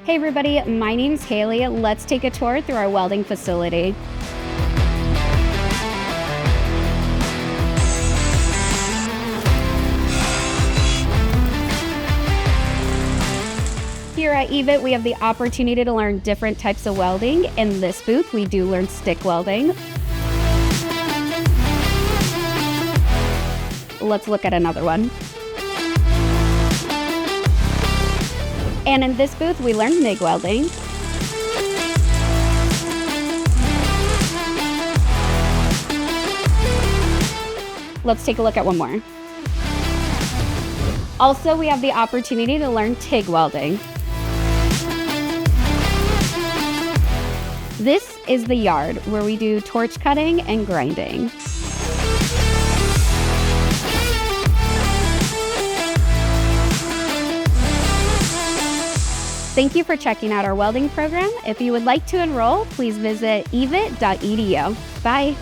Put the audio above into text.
Hey everybody, my name's Haley. Let's take a tour through our welding facility. Here at evit, we have the opportunity to learn different types of welding. In this booth, we do learn stick welding. Let's look at another one. And in this booth, we learn MIG welding. Let's take a look at one more. Also, we have the opportunity to learn TIG welding. This is the yard where we do torch cutting and grinding. Thank you for checking out our welding program. If you would like to enroll, please visit evit.edu. Bye.